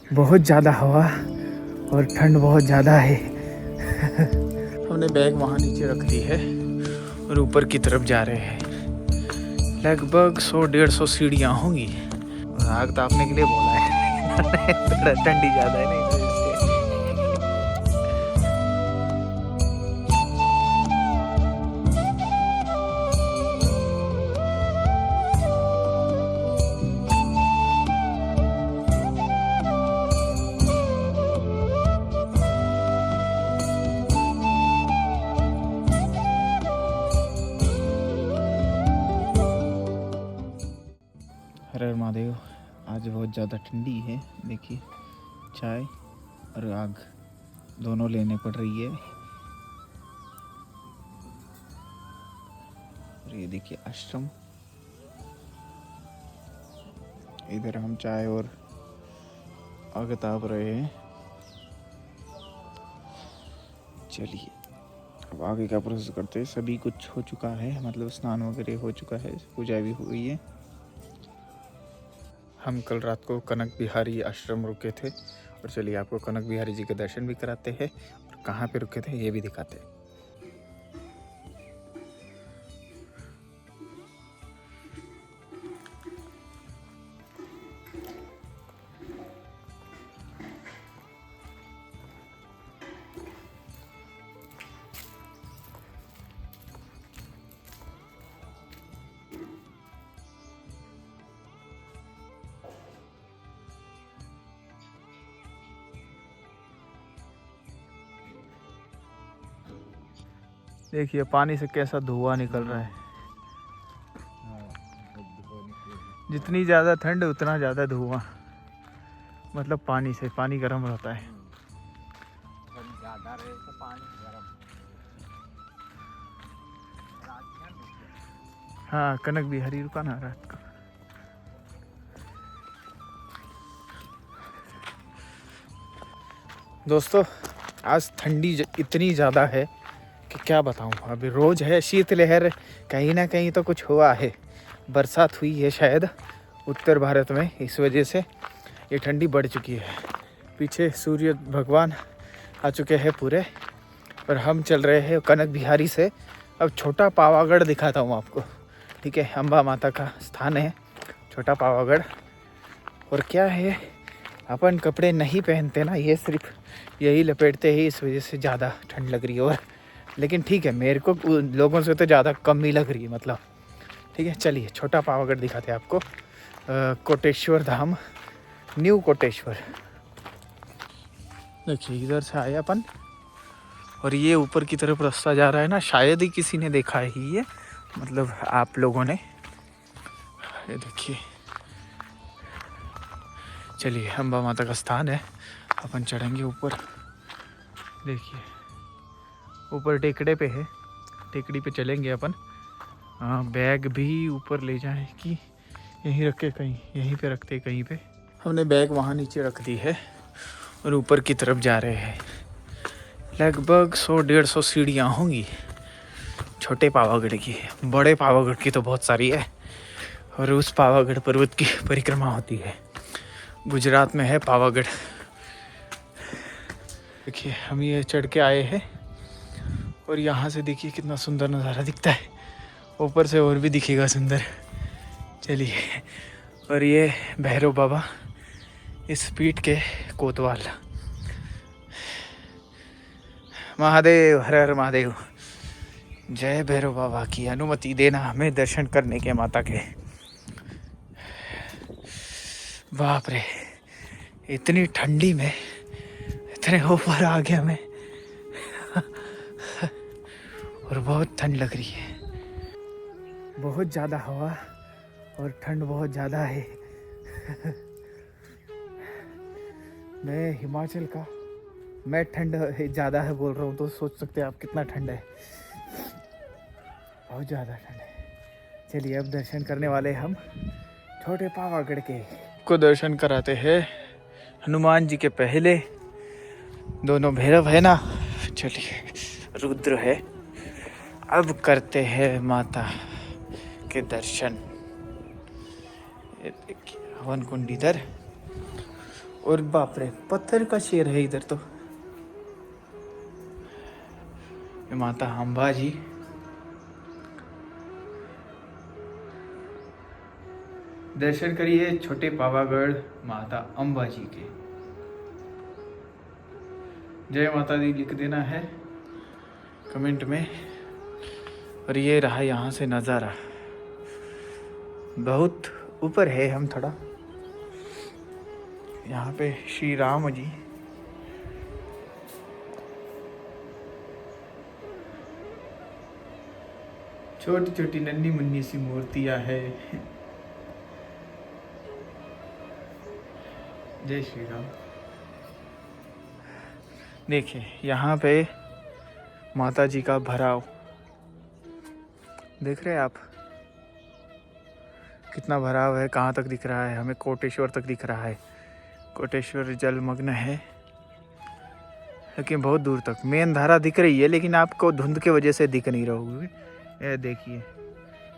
बहुत ज़्यादा हवा और ठंड बहुत ज़्यादा है। हमने बैग वहाँ नीचे रख दी है और ऊपर की तरफ जा रहे हैं। लगभग 100-150 सीढ़ियाँ होंगी। और आग तापने के लिए बोला है। थोड़ा ठंडी ज़्यादा है ना, इसलिए। हर हर महादेव। आज बहुत ज़्यादा ठंडी है। देखिए, चाय और आग दोनों लेने पड़ रही है। और ये देखिए आश्रम, इधर हम चाय और आग ताप रहे हैं। चलिए अब आगे का प्रोसेस करते हैं। सभी कुछ हो चुका है, मतलब स्नान वगैरह हो चुका है, पूजा भी हुई है। हम कल रात को कनक बिहारी आश्रम रुके थे और चलिए आपको कनक बिहारी जी के दर्शन भी कराते हैं और कहाँ पे रुके थे ये भी दिखाते हैं। देखिए पानी से कैसा धुआं निकल रहा है। जितनी ज़्यादा ठंड उतना ज़्यादा धुआं, मतलब पानी से। पानी गर्म रहता है। ज़्यादा रहे तो पानी गर्म। हाँ, कनक बिहारी रुका ना रात को। दोस्तों आज ठंडी इतनी ज़्यादा है कि क्या बताऊँ। अभी रोज़ है शीतलहर, कहीं ना कहीं तो कुछ हुआ है। बरसात हुई है शायद उत्तर भारत में, इस वजह से ये ठंडी बढ़ चुकी है। पीछे सूर्य भगवान आ चुके हैं पूरे और हम चल रहे हैं कनक बिहारी से। अब छोटा पावागढ़ दिखाता हूँ आपको, ठीक है। अम्बा माता का स्थान है छोटा पावागढ़। और क्या है, अपन कपड़े नहीं पहनते ना, ये सिर्फ यही लपेटते ही, इस वजह से ज़्यादा ठंड लग रही है। और लेकिन ठीक है, मेरे को लोगों से तो ज़्यादा कम ही लग रही है, मतलब ठीक है। चलिए छोटा पावागढ़ दिखाते हैं आपको। कोटेश्वर धाम, न्यू कोटेश्वर। देखिए इधर से आए अपन और ये ऊपर की तरफ रास्ता जा रहा है ना, शायद ही किसी ने देखा है ये, मतलब आप लोगों ने। ये देखिए, चलिए अम्बा माता का स्थान है, अपन चढ़ेंगे ऊपर। देखिए ऊपर टेकड़े पे है, टेकड़ी पे चलेंगे अपन। हाँ, बैग भी ऊपर ले जाए कि यहीं रखे, कहीं यहीं पे रखते कहीं पे। हमने बैग वहाँ नीचे रख दी है और ऊपर की तरफ जा रहे हैं। लगभग 100-150 सीढ़ियाँ होंगी छोटे पावागढ़ की। बड़े पावागढ़ की तो बहुत सारी है। और उस पावागढ़ पर्वत की परिक्रमा होती है, गुजरात में है पावागढ़। देखिए हम ये चढ़ के आए हैं और यहाँ से देखिए कितना सुंदर नज़ारा दिखता है। ऊपर से और भी दिखेगा सुंदर। चलिए, और ये भैरव बाबा इस पीठ के कोतवाल। महादेव, हर हर महादेव। जय भैरव बाबा की अनुमति देना हमें दर्शन करने के माता के। बाप रे, इतनी ठंडी में इतने ऊपर आ गया मैं। और बहुत ठंड लग रही है, बहुत ज़्यादा हवा और ठंड बहुत ज़्यादा है। मैं हिमाचल का, मैं ठंड ज़्यादा है बोल रहा हूँ तो सोच सकते हैं आप कितना ठंड है। बहुत ज़्यादा ठंड है। चलिए अब दर्शन करने वाले हम छोटे पावागढ़ के। को दर्शन कराते हैं हनुमान जी के पहले। दोनों भैरव है ना, चलिए रुद्र है। अब करते हैं माता के दर्शन। ये देखिए हवन कुंड इधर और बाप रे, पत्थर का शेर है इधर तो। ये माता अंबा जी, दर्शन करिए छोटे पावागढ़ माता अंबा जी के। जय माता दी लिख देना है कमेंट में। और ये रहा यहाँ से नज़ारा, बहुत ऊपर है हम थोड़ा। यहाँ पे श्री राम जी, छोटी छोटी नन्ही मुन्नी सी मूर्तियाँ है। जय श्री राम। देखिए यहाँ पे माता जी का भराव देख रहे हैं आप, कितना भराव है, कहाँ तक दिख रहा है हमें, कोटेश्वर तक दिख रहा है। कोटेश्वर जलमग्न है, लेकिन बहुत दूर तक मेन धारा दिख रही है, लेकिन आपको धुंध के वजह से दिख नहीं रहोगे। ये देखिए,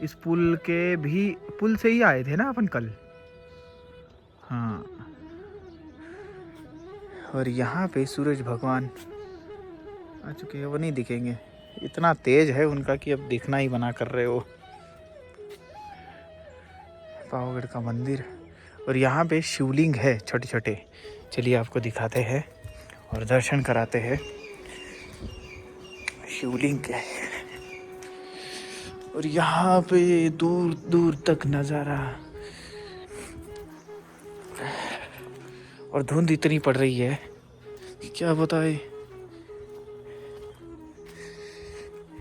इस पुल के भी, पुल से ही आए थे ना अपन कल। हाँ, और यहाँ पे सूरज भगवान आ चुके हैं, वो नहीं दिखेंगे, इतना तेज है उनका कि अब दिखना ही मना कर रहे हो। पावागढ़ का मंदिर, और यहाँ पे शिवलिंग है छोटे छोटे, चलिए आपको दिखाते हैं और दर्शन कराते हैं शिवलिंग के। और यहाँ पे दूर दूर तक नज़ारा, और धुंध इतनी पड़ रही है कि क्या बताए।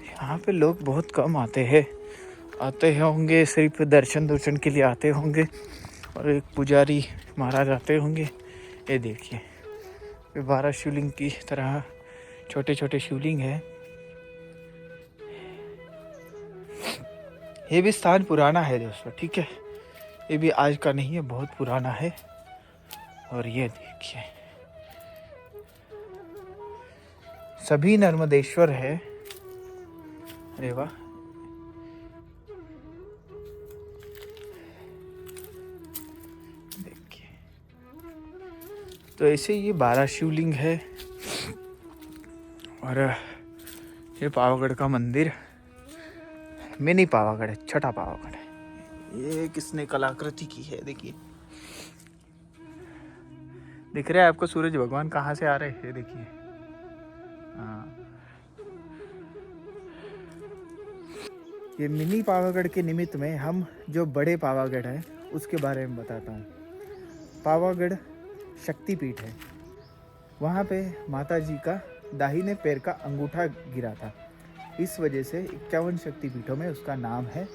यहाँ पे लोग बहुत कम आते होंगे, सिर्फ दर्शन के लिए आते होंगे, और एक पुजारी महाराज आते होंगे। ये देखिए, ये 12 शिवलिंग की तरह छोटे छोटे शिवलिंग है। ये भी स्थान पुराना है दोस्तों, ठीक है, ये भी आज का नहीं है, बहुत पुराना है। और ये देखिए, सभी नर्मदेश्वर है। अरे वाह, देखिए, तो ऐसे ये 12 शिवलिंग है। और ये पावागढ़ का मंदिर, मिनी पावागढ़ है, छोटा पावागढ़ है। ये किसने कलाकृति की है, देखिए, दिख रहा है आपको सूरज भगवान कहाँ से आ रहे हैं, देखिए। हाँ, ये मिनी पावागढ़ के निमित्त में हम जो बड़े पावागढ़ है उसके बारे में बताता हूँ। पावागढ़ शक्तिपीठ है, वहाँ पे माता जी का दाहिने पैर का अंगूठा गिरा था, इस वजह से 51 शक्तिपीठों में उसका नाम है।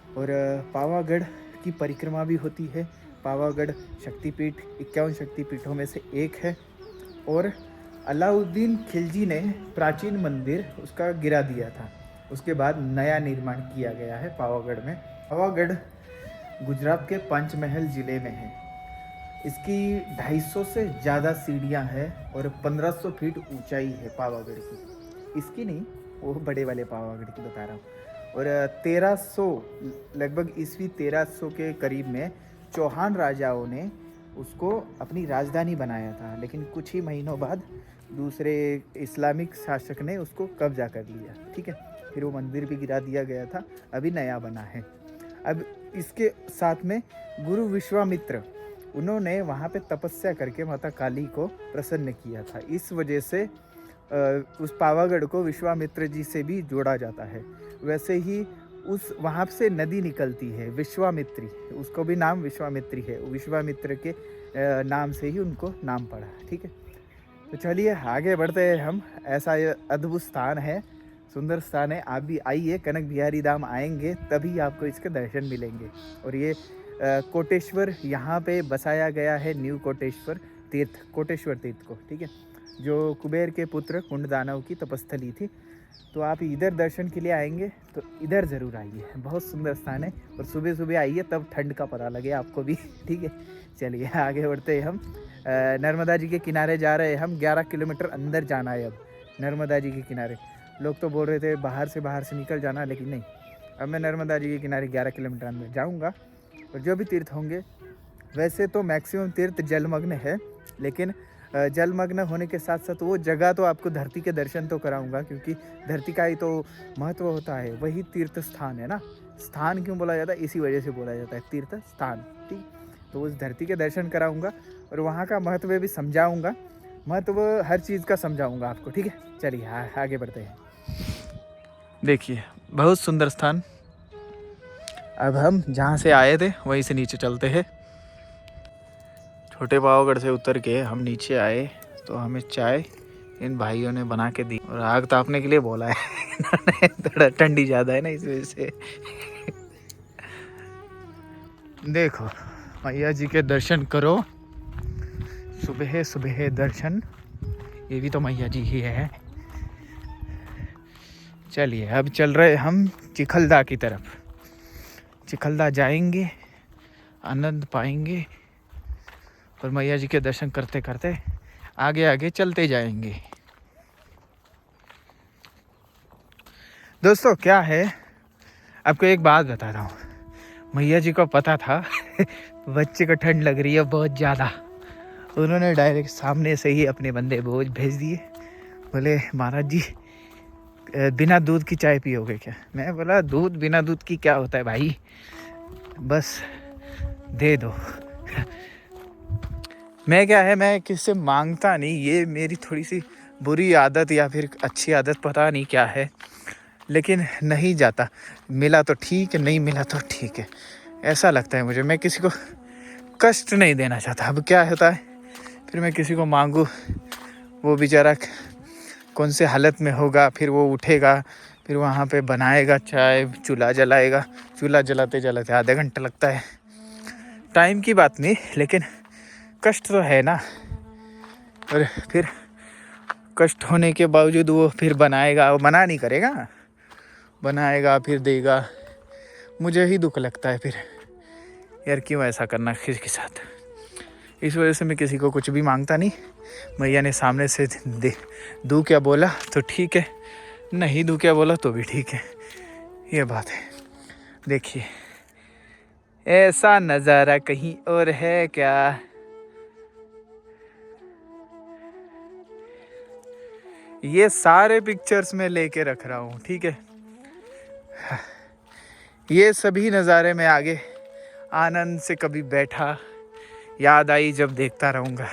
और पावागढ़ की परिक्रमा भी होती है। पावागढ़ शक्तिपीठ 51 शक्तिपीठों में से एक है। और अलाउद्दीन खिलजी ने प्राचीन मंदिर उसका गिरा दिया था, उसके बाद नया निर्माण किया गया है पावागढ़ में। पावागढ़ गुजरात के पंचमहल ज़िले में है। इसकी 250 से ज़्यादा सीढ़ियाँ हैं और 1500 फीट ऊंचाई है पावागढ़ की। इसकी नहीं, वो बड़े वाले पावागढ़ की बता रहा हूँ। और 1300 लगभग ईस्वी 1300 के करीब में चौहान राजाओं ने उसको अपनी राजधानी बनाया था, लेकिन कुछ ही महीनों बाद दूसरे इस्लामिक शासक ने उसको कब्जा कर लिया, ठीक है। फिर वो मंदिर भी गिरा दिया गया था, अभी नया बना है। अब इसके साथ में गुरु विश्वामित्र, उन्होंने वहाँ पे तपस्या करके माता काली को प्रसन्न किया था, इस वजह से उस पावागढ़ को विश्वामित्र जी से भी जोड़ा जाता है। वैसे ही उस वहाँ से नदी निकलती है विश्वामित्री, उसको भी नाम विश्वामित्री है, विश्वामित्र के नाम से ही उनको नाम पड़ा, ठीक है। तो चलिए आगे बढ़ते हैं हम। ऐसा ये अद्भुत स्थान है, सुंदर स्थान है, आप भी आइए, कनक बिहारी धाम आएंगे तभी आपको इसके दर्शन मिलेंगे। और ये कोटेश्वर यहाँ पे बसाया गया है, न्यू कोटेश्वर तीर्थ, कोटेश्वर तीर्थ को, ठीक है, जो कुबेर के पुत्र कुंड दानव की तपस्थली थी। तो आप इधर दर्शन के लिए आएंगे तो इधर ज़रूर आइए, बहुत सुंदर स्थान है। और सुबह सुबह आइए तब ठंड का पता लगे आपको भी, ठीक है। चलिए आगे बढ़ते हैं हम। नर्मदा जी के किनारे जा रहे हैं हम, 11 किलोमीटर अंदर जाना है अब नर्मदा जी के किनारे। लोग तो बोल रहे थे बाहर से निकल जाना, लेकिन नहीं, अब मैं नर्मदा जी के किनारे 11 किलोमीटर अंदर जाऊँगा। और जो भी तीर्थ होंगे, वैसे तो मैक्सिमम तीर्थ जलमग्न है, लेकिन जलमग्न होने के साथ साथ वो जगह तो आपको धरती के दर्शन तो कराऊंगा, क्योंकि धरती का ही तो महत्व होता है, वही तीर्थ स्थान है ना। स्थान क्यों बोला जाता है, इसी वजह से बोला जाता है तीर्थ स्थान, ठीक। तो उस धरती के दर्शन कराऊंगा और वहाँ का महत्व भी समझाऊंगा, महत्व हर चीज़ का समझाऊंगा आपको, ठीक है। चलिए आगे बढ़ते हैं। देखिए बहुत सुंदर स्थान। अब हम जहाँ से आए थे वहीं से नीचे चलते हैं। छोटे पावागढ़ से उतर के हम नीचे आए तो हमें चाय इन भाइयों ने बना के दी और आग तापने के लिए बोला है थोड़ा ठंडी ज़्यादा है ना, इस वजह से। देखो मैया जी के दर्शन करो, सुबह सुबह दर्शन, ये भी तो मैया जी ही है। चलिए अब चल रहे हम चिखलदा की तरफ। चिखलदा जाएंगे, आनंद पाएंगे और मैया जी के दर्शन करते करते आगे आगे चलते जाएंगे। दोस्तों क्या है, आपको एक बात बता रहा हूँ, मैया जी को पता था बच्चे को ठंड लग रही है बहुत ज़्यादा, उन्होंने डायरेक्ट सामने से ही अपने बंदे बोझ भेज दिए। बोले महाराज जी बिना दूध की चाय पियोगे क्या? मैं बोला दूध बिना दूध की क्या होता है भाई, बस दे दो। मैं क्या है, मैं किससे मांगता नहीं, ये मेरी थोड़ी सी बुरी आदत या फिर अच्छी आदत पता नहीं क्या है, लेकिन नहीं जाता। मिला तो ठीक है, नहीं मिला तो ठीक है, ऐसा लगता है मुझे। मैं किसी को कष्ट नहीं देना चाहता। अब क्या होता है, फिर मैं किसी को मांगूँ, वो बेचारा कौन से हालत में होगा, फिर वो उठेगा, फिर वहाँ पे बनाएगा चाय, चूल्हा जलाएगा, चूल्हा जलाते जलाते आधा घंटा लगता है। टाइम की बात नहीं, लेकिन कष्ट तो है ना। और फिर कष्ट होने के बावजूद वो फिर बनाएगा, वो मना नहीं करेगा, बनाएगा फिर देगा। मुझे ही दुख लगता है फिर, यार क्यों ऐसा करना किसी के साथ। इस वजह से मैं किसी को कुछ भी मांगता नहीं। मैया ने सामने से दे दूँ क्या बोला तो ठीक है, नहीं दूँ क्या बोला तो भी ठीक है, ये बात है। देखिए ऐसा नज़ारा कहीं और है क्या? ये सारे पिक्चर्स में लेके रख रहा हूँ, ठीक है। ये सभी नज़ारे में आगे आनंद से कभी बैठा, याद आई जब देखता रहूँगा।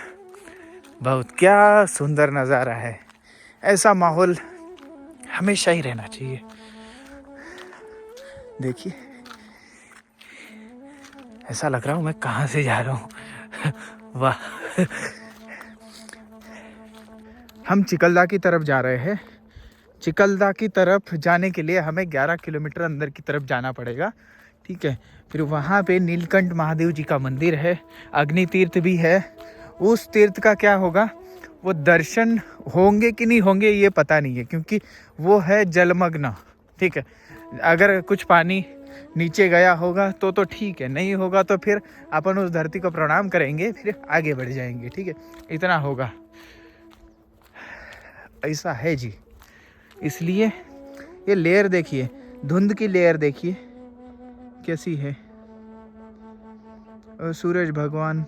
बहुत क्या सुंदर नज़ारा है, ऐसा माहौल हमेशा ही रहना चाहिए। देखिए ऐसा लग रहा हूँ मैं कहाँ से जा रहा हूँ वाह। हम चिखलदा की तरफ जा रहे हैं। चिखलदा की तरफ जाने के लिए हमें 11 किलोमीटर अंदर की तरफ जाना पड़ेगा, ठीक है। फिर वहाँ पे नीलकंठ महादेव जी का मंदिर है, अग्नि तीर्थ भी है। उस तीर्थ का क्या होगा, वो दर्शन होंगे कि नहीं होंगे ये पता नहीं है, क्योंकि वो है जलमग्न, ठीक है। अगर कुछ पानी नीचे गया होगा तो ठीक है, नहीं होगा तो फिर अपन उस धरती को प्रणाम करेंगे, फिर आगे बढ़ जाएंगे, ठीक है। इतना होगा, ऐसा है जी। इसलिए ये लेयर देखिए, धुंध की लेयर देखिए कैसी है, और सूरज भगवान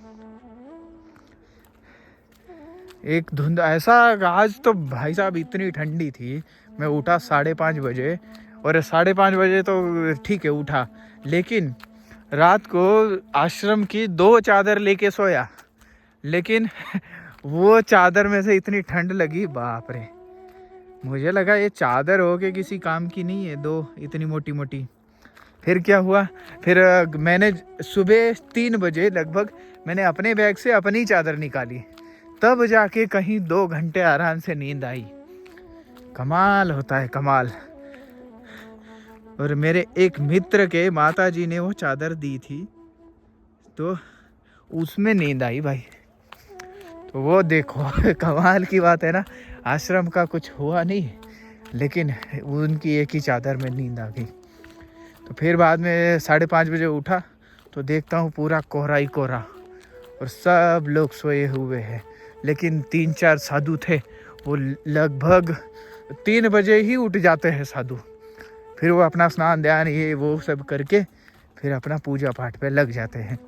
एक धुंध ऐसा। आज तो भाई साहब इतनी ठंडी थी, मैं उठा 5:30 बजे, और 5:30 बजे तो ठीक है उठा, लेकिन रात को आश्रम की 2 चादर लेके सोया, लेकिन वो चादर में से इतनी ठंड लगी, बाप रे। मुझे लगा ये चादर हो के किसी काम की नहीं है, 2 इतनी मोटी मोटी। फिर क्या हुआ, फिर मैंने सुबह 3 बजे लगभग मैंने अपने बैग से अपनी चादर निकाली, तब जाके कहीं 2 घंटे आराम से नींद आई। कमाल होता है, कमाल। और मेरे एक मित्र के माता जी ने वो चादर दी थी, तो उसमें नींद आई भाई। तो वो देखो कमाल की बात है ना, आश्रम का कुछ हुआ नहीं, लेकिन उनकी एक ही चादर में नींद आ गई। तो फिर बाद में 5:30 बजे उठा तो देखता हूँ पूरा कोहरा ही कोहरा, और सब लोग सोए हुए हैं, लेकिन 3-4 साधु थे, वो लगभग 3 बजे ही उठ जाते हैं साधु। फिर वो अपना स्नान ध्यान ये वो सब करके फिर अपना पूजा पाठ पे लग जाते हैं।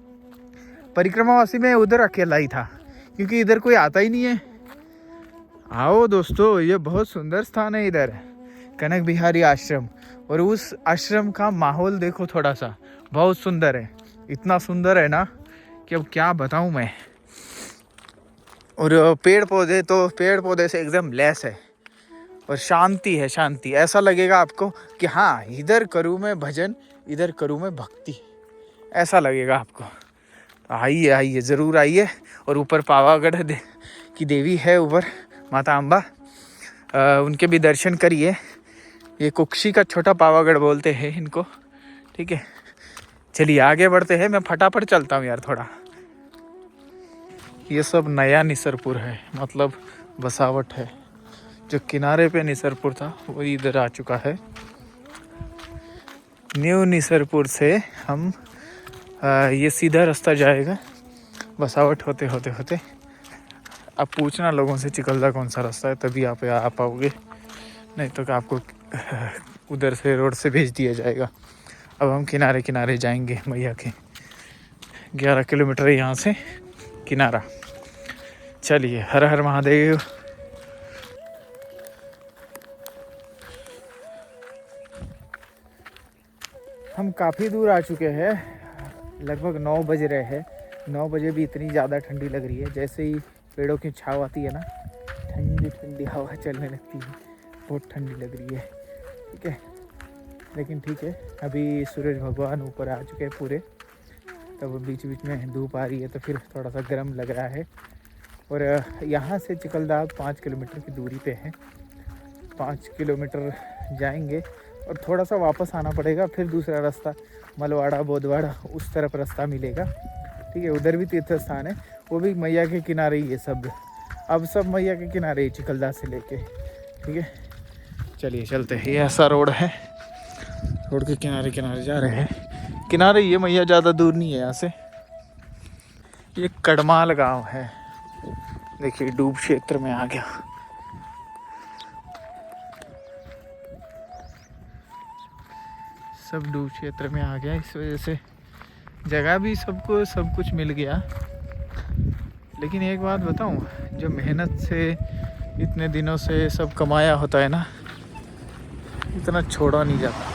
परिक्रमावासी में उधर अकेला ही था, क्योंकि इधर कोई आता ही नहीं है। आओ दोस्तों, ये बहुत सुंदर स्थान है इधर, कनक बिहारी आश्रम। और उस आश्रम का माहौल देखो थोड़ा सा, बहुत सुंदर है। इतना सुंदर है ना कि अब क्या बताऊं मैं। और पेड़ पौधे से एकदम लैस है और शांति है, शांति। ऐसा लगेगा आपको कि हाँ, इधर करूँ मैं भजन, इधर करूँ मैं भक्ति, ऐसा लगेगा आपको। तो आइए आइए, ज़रूर आइए। और ऊपर पावागढ़ की देवी है ऊपर, माता अम्बा, उनके भी दर्शन करिए। ये कुक्षी का छोटा पावागढ़ बोलते हैं इनको, ठीक है। चलिए आगे बढ़ते हैं, मैं फटाफट चलता हूँ यार थोड़ा। ये सब नया निसरपुर है, मतलब बसावट है। जो किनारे पे निसरपुर था वो इधर आ चुका है। न्यू निसरपुर से हम ये सीधा रास्ता जाएगा बसावट होते होते होते। आप पूछना लोगों से चिकलदा कौन सा रास्ता है, तभी आप आ पाओगे, नहीं तो आपको उधर से रोड से भेज दिया जाएगा। अब हम किनारे किनारे जाएंगे मैया के। 11 किलोमीटर है यहाँ से किनारा। चलिए, हर हर महादेव। हम काफ़ी दूर आ चुके हैं, लगभग 9 बज रहे हैं। 9 बजे भी इतनी ज़्यादा ठंडी लग रही है। जैसे ही पेड़ों की छाँव आती है ना, ठंडी ठंडी हवा चलने लगती है, बहुत ठंडी लग रही है, ठीक है। लेकिन ठीक है, अभी सूरज भगवान ऊपर आ चुके हैं पूरे, तब बीच बीच में धूप आ रही है तो फिर थोड़ा सा गर्म लग रहा है। और यहाँ से चिकलदा 5 किलोमीटर की दूरी पे है। 5 किलोमीटर जाएंगे और थोड़ा सा वापस आना पड़ेगा, फिर दूसरा रास्ता मलवाड़ा बोदवाड़ा उस तरफ रास्ता मिलेगा, ठीक है। उधर भी तीर्थ स्थान है, वो भी मैया के किनारे ही है सब। अब सब मैया के किनारे ही चिकलदा से लेके, ठीक है। चलिए चलते हैं। ये ऐसा रोड है, रोड के किनारे किनारे जा रहे हैं। किनारे ये मैया, ज़्यादा दूर नहीं है यहाँ से। ये कड़माल गांव है, देखिए डूब क्षेत्र में आ गया। सब डूब क्षेत्र में आ गया, इस वजह से जगह भी सबको सब कुछ मिल गया। लेकिन एक बात बताऊं, जो मेहनत से इतने दिनों से सब कमाया होता है ना, इतना छोड़ा नहीं जाता,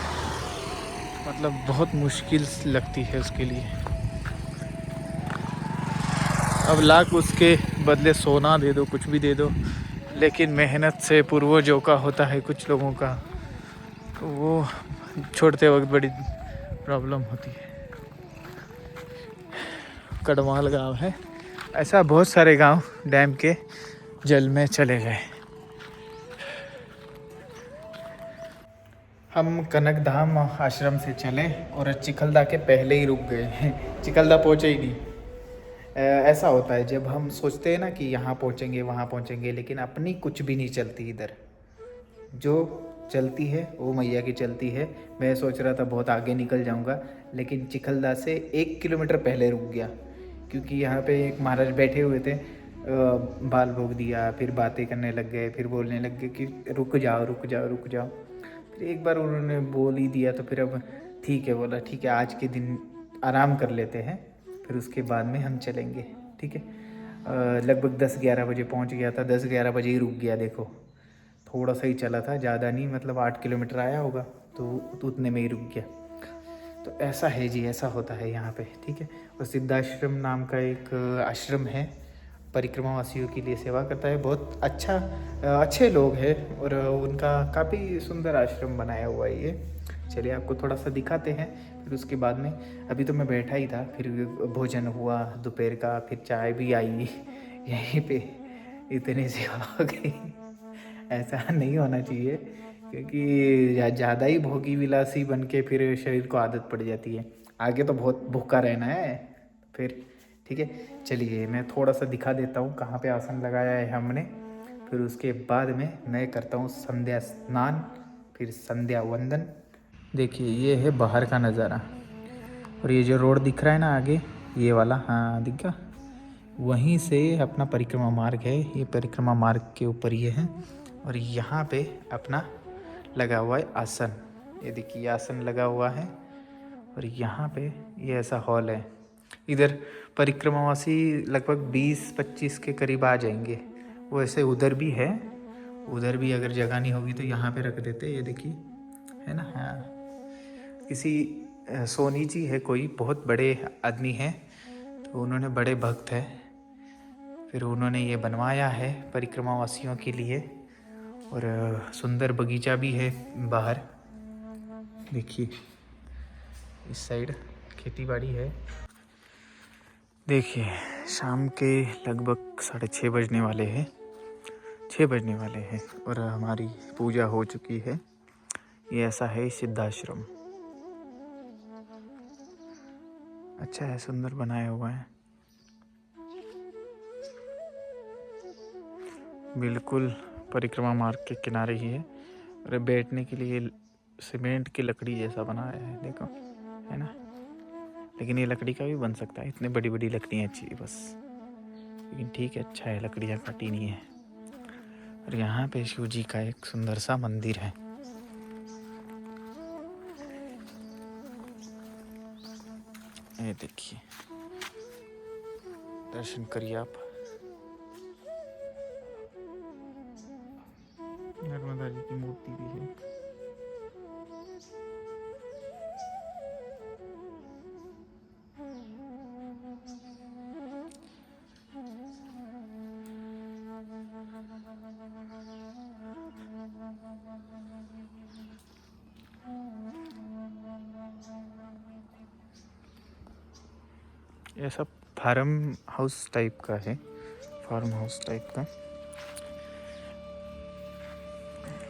मतलब बहुत मुश्किल लगती है उसके लिए। अब लाख उसके बदले सोना दे दो, कुछ भी दे दो, लेकिन मेहनत से पूर्वजों का होता है कुछ लोगों का, तो वो छोड़ते वक्त बड़ी प्रॉब्लम होती है। कड़माल गांव है, ऐसा बहुत सारे गांव डैम के जल में चले गए। हम कनकधाम आश्रम से चले और चिखलदा के पहले ही रुक गए हैं, चिखलदा पहुँचे ही नहीं। ऐसा होता है जब हम सोचते हैं ना कि यहाँ पहुँचेंगे वहाँ पहुँचेंगे, लेकिन अपनी कुछ भी नहीं चलती इधर। जो चलती है वो मैया की चलती है। मैं सोच रहा था बहुत आगे निकल जाऊँगा, लेकिन चिखलदा से 1 किलोमीटर पहले रुक गया, क्योंकि यहाँ पे एक महाराज बैठे हुए थे। बाल भोग दिया, फिर बातें करने लग गए, फिर बोलने लग गए कि रुक जाओ रुक जाओ रुक जाओ। फिर एक बार उन्होंने बोल ही दिया तो फिर अब ठीक है, बोला ठीक है आज के दिन आराम कर लेते हैं, फिर उसके बाद में हम चलेंगे, ठीक है। लगभग 10-11 बजे पहुंच गया था, 10-11 बजे ही रुक गया। देखो थोड़ा सा ही चला था, ज़्यादा नहीं, मतलब 8 किलोमीटर आया होगा, तो उतने में ही रुक गया। तो ऐसा है जी, ऐसा होता है यहाँ पे, ठीक है। और सिद्धाश्रम नाम का एक आश्रम है, परिक्रमावासियों के लिए सेवा करता है, बहुत अच्छा, अच्छे लोग हैं और उनका काफ़ी सुंदर आश्रम बनाया हुआ है ये। चलिए आपको थोड़ा सा दिखाते हैं, फिर उसके बाद में, अभी तो मैं बैठा ही था, फिर भोजन हुआ दोपहर का, फिर चाय भी आई यहीं पे, इतनी सेवा हो गई। ऐसा नहीं होना चाहिए, क्योंकि ज़्यादा ही भोगी विलासी बन के फिर शरीर को आदत पड़ जाती है। आगे तो बहुत भूखा रहना है फिर, ठीक है। चलिए मैं थोड़ा सा दिखा देता हूँ कहाँ पे आसन लगाया है हमने, फिर उसके बाद में मैं करता हूँ संध्या स्नान, फिर संध्या वंदन। देखिए ये है बाहर का नज़ारा, और ये जो रोड दिख रहा है ना आगे, ये वाला, हाँ दिख गया, वहीं से अपना परिक्रमा मार्ग है। ये परिक्रमा मार्ग के ऊपर ये है, और यहाँ पे अपना लगा हुआ है आसन। ये देखिए आसन लगा हुआ है, और यहाँ पे ये ऐसा हॉल है, इधर परिक्रमावासी लगभग 20-25 के करीब आ जाएंगे। वैसे उधर भी है, उधर भी अगर जगह नहीं होगी तो यहाँ पे रख देते। ये देखिए, है ना। हाँ, किसी सोनी जी है, कोई बहुत बड़े आदमी हैं, तो उन्होंने बड़े भक्त है, फिर उन्होंने ये बनवाया है परिक्रमावासियों के लिए। और सुंदर बगीचा भी है बाहर, देखिए इस साइड खेती बाड़ी है। देखिए शाम के लगभग 6:30 बजने वाले हैं, 6 बजने वाले हैं और हमारी पूजा हो चुकी है। ये ऐसा है सिद्धाश्रम, अच्छा है, सुंदर बनाया हुआ है, बिल्कुल परिक्रमा मार्ग के किनारे ही है। और बैठने के लिए सीमेंट की लकड़ी जैसा बनाया है, देखो, है ना। लेकिन ये लकड़ी का भी बन सकता है, इतनी बड़ी बड़ी लकड़ियाँ चाहिए बस, लेकिन ठीक है, अच्छा है, लकड़ियाँ काटी नहीं है। और यहाँ पे शिव जी का एक सुंदर सा मंदिर है। ये देखिए, दर्शन करिए आप। नर्मदा जी की मूर्ति भी है। ये सब फार्म हाउस टाइप का है, फार्म हाउस टाइप का।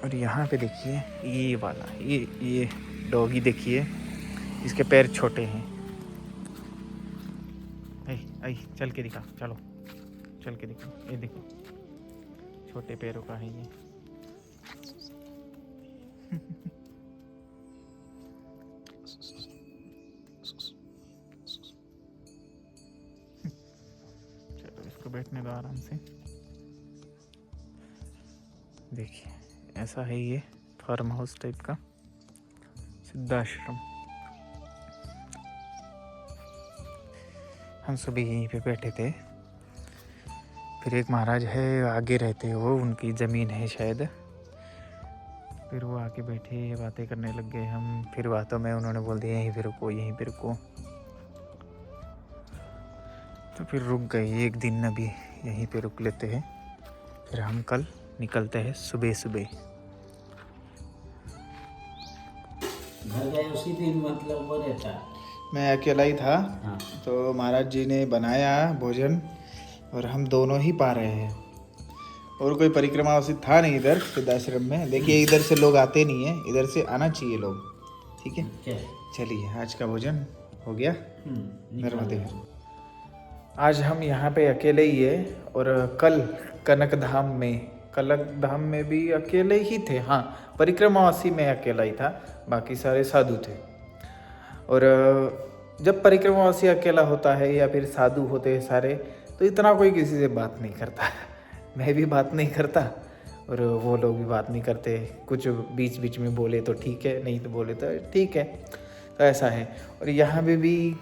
और यहाँ पे देखिए ये वाला, ये डॉगी देखिए, इसके पैर छोटे हैं। आई चल के दिखा, चलो चल के दिखा, ये देखो छोटे पैरों का है ये। चलो इसको बैठने दो आराम से। देखिए ऐसा है ये फार्म हाउस टाइप का सिद्धाश्रम। हम सभी यहीं पे बैठे थे, फिर एक महाराज है आगे रहते, वो उनकी ज़मीन है शायद, फिर वो आके बैठे, बातें करने लग गए हम। फिर बातों में उन्होंने बोल दिया यहीं पे रुको, यहीं पे रुको, तो फिर रुक गए। एक दिन अभी यहीं पे रुक लेते हैं, फिर हम कल निकलते हैं सुबह सुबह। घर गए उसी दिन, मतलब वो रहता। मैं अकेला ही था। हाँ। तो महाराज जी ने बनाया भोजन और हम दोनों ही पा रहे हैं, और कोई परिक्रमावासी था नहीं इधर सिद्धाश्रम में। देखिए इधर से लोग आते नहीं है, इधर से आना चाहिए लोग, ठीक है। चलिए आज का भोजन हो गया। नर्मदे। आज हम यहाँ पे अकेले ही है, और कल कनकधाम में भी अकेले ही थे। हाँ, परिक्रमावासी में अकेला ही था, बाकी सारे साधु थे। और जब परिक्रमावासी अकेला होता है या फिर साधु होते हैं सारे, तो इतना कोई किसी से बात नहीं करता। मैं भी बात नहीं करता और वो लोग भी बात नहीं करते। कुछ बीच बीच में बोले तो ठीक है, नहीं तो बोले तो ठीक है, तो ऐसा है। और यहाँ पे भी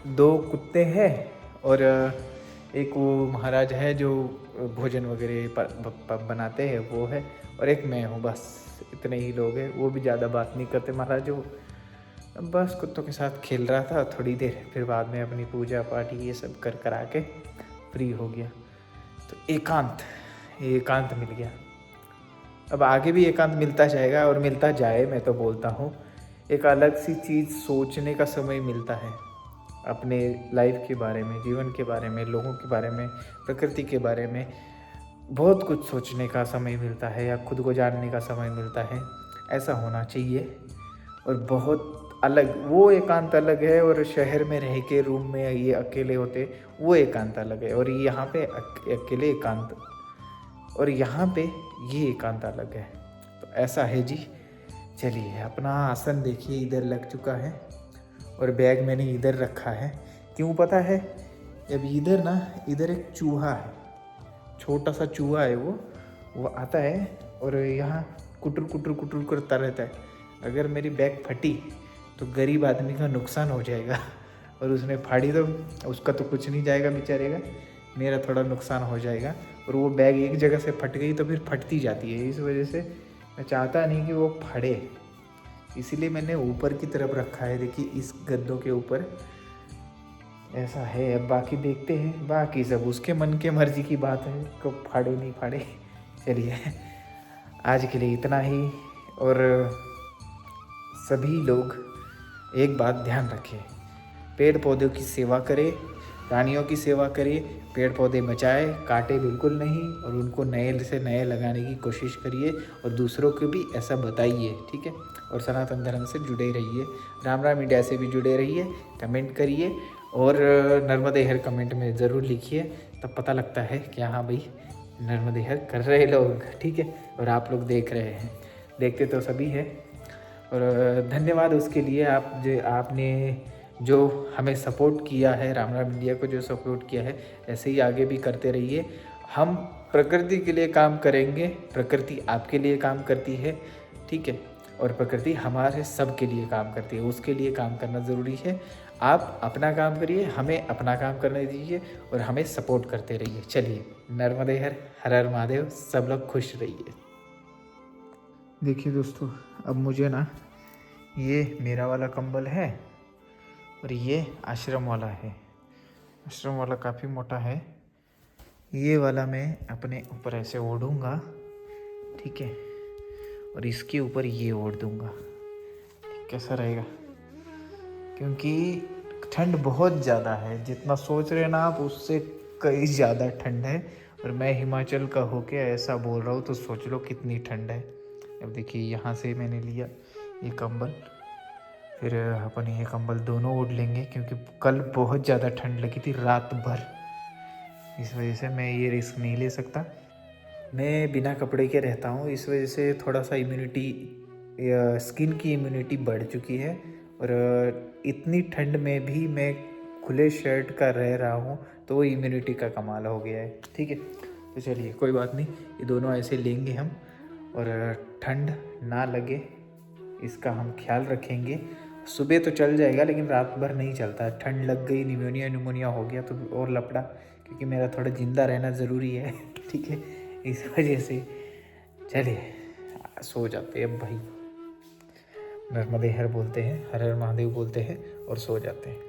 2 कुत्ते हैं और एक वो महाराज है जो भोजन वगैरह बनाते हैं, वो है, और एक मैं हूँ, बस इतने ही लोग हैं। वो भी ज़्यादा बात नहीं करते महाराज, वो बस कुत्तों के साथ खेल रहा था थोड़ी देर, फिर बाद में अपनी पूजा पाठ ये सब कर आके फ्री हो गया। तो एकांत मिल गया। अब आगे भी एकांत मिलता जाएगा और मिलता जाए, मैं तो बोलता हूँ। एक अलग सी चीज़ सोचने का समय मिलता है, अपने लाइफ के बारे में, जीवन के बारे में, लोगों के बारे में, प्रकृति के बारे में बहुत कुछ सोचने का समय मिलता है, या खुद को जानने का समय मिलता है। ऐसा होना चाहिए। और बहुत अलग, वो एकांत अलग है, और शहर में रह के रूम में ये अकेले होते, वो एकांत अलग है। और यहाँ पे अकेले एकांत, और यहाँ पे ये एकांत अलग है। तो ऐसा है जी। चलिए अपना आसन देखिए, इधर लग चुका है, और बैग मैंने इधर रखा है। क्यों पता है? अब इधर एक चूहा है, छोटा सा चूहा है, वो आता है और यहाँ कुटर कुटर कुटर करता रहता है। अगर मेरी बैग फटी तो गरीब आदमी का नुकसान हो जाएगा। और उसने फाड़ी तो उसका तो कुछ नहीं जाएगा बेचारे का, मेरा थोड़ा नुकसान हो जाएगा। और वो बैग एक जगह से फट गई तो फिर फटती जाती है, इस वजह से मैं चाहता नहीं कि वो फटे, इसीलिए मैंने ऊपर की तरफ रखा है। देखिए इस गद्दों के ऊपर ऐसा है। अब बाकी देखते हैं, बाकी सब उसके मन के मर्जी की बात है, कब फाड़े नहीं फाड़े। चलिए आज के लिए इतना ही। और सभी लोग एक बात ध्यान रखें, पेड़ पौधों की सेवा करें, प्राणियों की सेवा करिए, पेड़ पौधे बचाएं, काटे बिल्कुल नहीं, और उनको नए से नए लगाने की कोशिश करिए और दूसरों को भी ऐसा बताइए, ठीक है। और सनातन धर्म से जुड़े रहिए, राम राम मीडिया से भी जुड़े रहिए, कमेंट करिए और नर्मदे हर कमेंट में ज़रूर लिखिए, तब पता लगता है कि हाँ भाई नर्मदे हर कर रहे लोग, ठीक है, और आप लोग देख रहे हैं, देखते तो सभी हैं। और धन्यवाद उसके लिए, आपने जो हमें सपोर्ट किया है, राम राम इंडिया को जो सपोर्ट किया है, ऐसे ही आगे भी करते रहिए। हम प्रकृति के लिए काम करेंगे, प्रकृति आपके लिए काम करती है, ठीक है, और प्रकृति हमारे सब के लिए काम करती है, उसके लिए काम करना ज़रूरी है। आप अपना काम करिए, हमें अपना काम करने दीजिए और हमें सपोर्ट करते रहिए। चलिए नर्मदे हर हर महादेव, सब लोग खुश रहिए। देखिए दोस्तों, अब मुझे ना ये मेरा वाला कंबल है और ये आश्रम वाला है। आश्रम वाला काफ़ी मोटा है, ये वाला मैं अपने ऊपर ऐसे ओढ़ूँगा, ठीक है, और इसके ऊपर ये ओढ़ दूँगा। कैसा रहेगा? क्योंकि ठंड बहुत ज़्यादा है, जितना सोच रहे हैं ना आप उससे कई ज़्यादा ठंड है। और मैं हिमाचल का होके ऐसा बोल रहा हूँ तो सोच लो कितनी ठंड है। अब देखिए यहाँ से मैंने लिया ये कंबल, फिर अपन ये कंबल दोनों ओढ़ लेंगे, क्योंकि कल बहुत ज़्यादा ठंड लगी थी रात भर, इस वजह से मैं ये रिस्क नहीं ले सकता। मैं बिना कपड़े के रहता हूँ, इस वजह से थोड़ा सा इम्यूनिटी, स्किन की इम्यूनिटी बढ़ चुकी है। और इतनी ठंड में भी मैं खुले शर्ट का रह रहा हूँ, तो वो इम्यूनिटी का कमाल हो गया है, ठीक है। तो चलिए कोई बात नहीं, ये दोनों ऐसे लेंगे हम, और ठंड ना लगे इसका हम ख्याल रखेंगे। सुबह तो चल जाएगा लेकिन रात भर नहीं चलता, ठंड लग गई, निमोनिया हो गया तो और लपड़ा, क्योंकि मेरा थोड़ा ज़िंदा रहना ज़रूरी है, ठीक है, इस वजह से। चलिए सो जाते हैं अब भाई, नर्मदे हर बोलते हैं, हर हर महादेव बोलते हैं और सो जाते हैं।